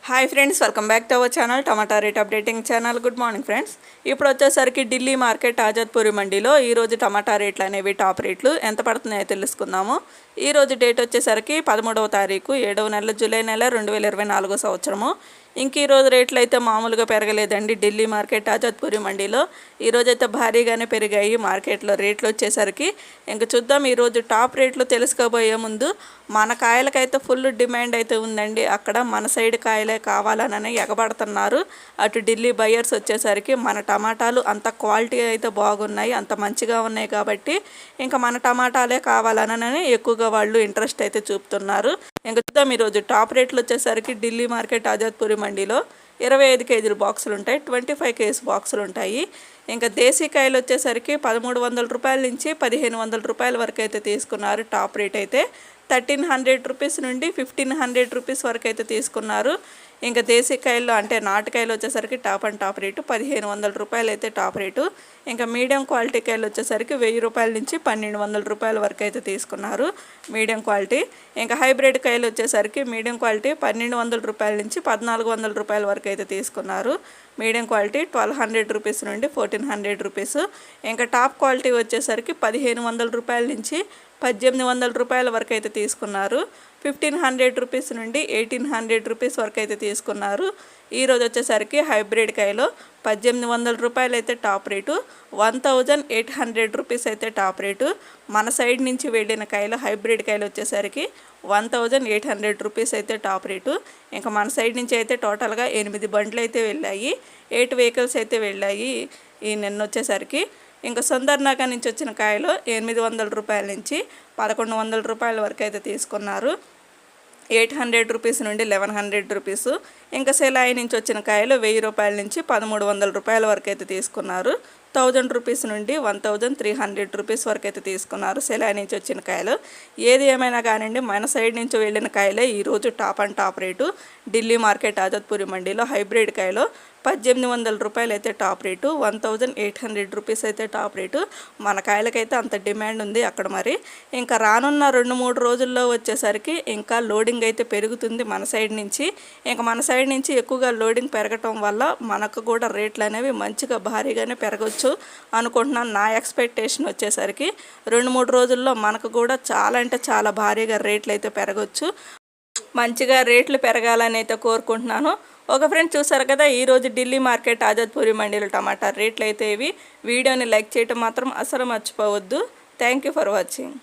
Hi friends, welcome back to our channel tomato rate updating channel. Good morning friends. ఇప్పుడు వచ్చేసరికి Delhi market ఆజాద్పూరి మండీలో ఈరోజు టమాటా రేట్లు అనేవి టాప్ రేట్లు ఎంత పడుతున్నాయో తెలుసుకుందాము. ఈరోజు డేట్ వచ్చేసరికి 13వ తారీఖు 7వ నెల జూలై నెల 2024 సంవత్సరము. ఇంక ఈరోజు రేట్లు అయితే మామూలుగా పెరగలేదండి. ఢిల్లీ మార్కెట్ ఆజాద్పూరి మండీలో ఈరోజు అయితే భారీగానే పెరిగాయి మార్కెట్లో రేట్లు వచ్చేసరికి. ఇంక చూద్దాం ఈరోజు టాప్ రేట్లు తెలుసుకోబోయే ముందు మన కాయలకైతే ఫుల్ డిమాండ్ అయితే ఉందండి. అక్కడ మన సైడ్ కాయలే కావాలని ఎగబడుతున్నారు. అటు ఢిల్లీ బయర్స్ వచ్చేసరికి మన టమాటాలు అంత క్వాలిటీ అయితే బాగున్నాయి, అంత మంచిగా ఉన్నాయి కాబట్టి ఇంకా మన టమాటాలే కావాలని ఎక్కువగా వాళ్ళు ఇంట్రెస్ట్ అయితే చూపుతున్నారు. ఇంకా చూద్దాం ఈరోజు టాప్ రేట్లు వచ్చేసరికి ఢిల్లీ మార్కెట్ ఆజాద్పూరి మండీలో 25 కేజీల బాక్సులు ఉంటాయి, 25 కేజీ బాక్సులు ఉంటాయి. ఇంకా దేశీ కాయలు వచ్చేసరికి 1300 రూపాయల నుంచి 1500 రూపాయల వరకు అయితే తీసుకున్నారు. టాప్ రేట్ అయితే 1300 రూపీస్ నుండి 1500 రూపీస్ వరకు అయితే తీసుకున్నారు. ఇంకా దేశీ కాయలు అంటే నాటుకాయలు వచ్చేసరికి టాప్ అండ్ టాప్ రేటు 1500 రూపాయలు అయితే టాప్ రేటు. ఇంకా మీడియం క్వాలిటీ కాయలు వచ్చేసరికి 1000 రూపాయల నుంచి 1200 రూపాయల వరకు అయితే తీసుకున్నారు మీడియం క్వాలిటీ. ఇంకా హైబ్రిడ్ కాయలు వచ్చేసరికి మీడియం క్వాలిటీ 1200 రూపాయల నుంచి 1400 రూపాయల వరకు అయితే తీసుకున్నారు. మీడియం క్వాలిటీ 1200 రూపీస్ నుండి 1400 రూపీస్. ఇంకా టాప్ క్వాలిటీ వచ్చేసరికి 1500 రూపాయల నుంచి 1800 రూపాయల వరకు అయితే తీసుకున్నారు. 1500 రూపీస్ నుండి 1800 రూపీస్ వరకు అయితే తీసుకున్నారు. ఈరోజు వచ్చేసరికి హైబ్రిడ్ కాయలో 1800 రూపాయలు అయితే టాప్ రేటు, 1800 రూపీస్ అయితే టాప్ రేటు. మన సైడ్ నుంచి వెళ్ళిన కాయలు హైబ్రిడ్ కాయలు వచ్చేసరికి 1800 రూపీస్ అయితే టాప్ రేటు. ఇంకా మన సైడ్ నుంచి అయితే టోటల్గా 8 బండ్లు అయితే వెళ్ళాయి, 8 వెహికల్స్ అయితే వెళ్ళాయి ఈ నిన్న వచ్చేసరికి. ఇంకా సుందర్నగర్ నుంచి వచ్చిన కాయలు 800 రూపాయల నుంచి 1100 రూపాయల వరకు అయితే తీసుకున్నారు. 800 రూపీస్ నుండి 1100 రూపీస్. ఇంకా సెలాయి నుంచి వచ్చిన కాయలు 1000 రూపాయల నుంచి 1300 రూపాయల వరకు అయితే తీసుకున్నారు. 1000 రూపీస్ నుండి 1300 రూపీస్ వరకు అయితే తీసుకున్నారు సెలాయి నుంచి వచ్చిన కాయలు. ఏది ఏమైనా కానివ్వండి, మన సైడ్ నుంచి వెళ్ళిన కాయలే ఈరోజు top and top rate. Delhi market ఆజాద్పూరి మండీలో హైబ్రిడ్ కాయలో 1800 రూపాయలు అయితే టాప్ రేటు, 1800 రూపీస్ అయితే టాప్ రేటు. మన కాయలకైతే అంత డిమాండ్ ఉంది అక్కడ. మరి ఇంకా రానున్న 2-3 రోజుల్లో వచ్చేసరికి ఇంకా లోడింగ్ అయితే పెరుగుతుంది మన సైడ్ నుంచి. ఇంకా మన సైడ్ నుంచి ఎక్కువగా లోడింగ్ పెరగటం వల్ల మనకు కూడా రేట్లు అనేవి మంచిగా భారీగానే పెరగవచ్చు అనుకుంటున్నాను. నా ఎక్స్పెక్టేషన్ వచ్చేసరికి 2-3 రోజుల్లో మనకు కూడా చాలా అంటే చాలా భారీగా రేట్లు అయితే పెరగవచ్చు. మంచిగా రేట్లు పెరగాలని అయితే కోరుకుంటున్నాను. ఒక ఫ్రెండ్ చూసారు కదా ఈరోజు ఢిల్లీ మార్కెట్ ఆజాద్పూరి మండీలో టమాటా రేట్లు అయితే ఇవి. వీడియోని లైక్ చేయటం మాత్రం అసలు మర్చిపోవద్దు. Thank you for watching.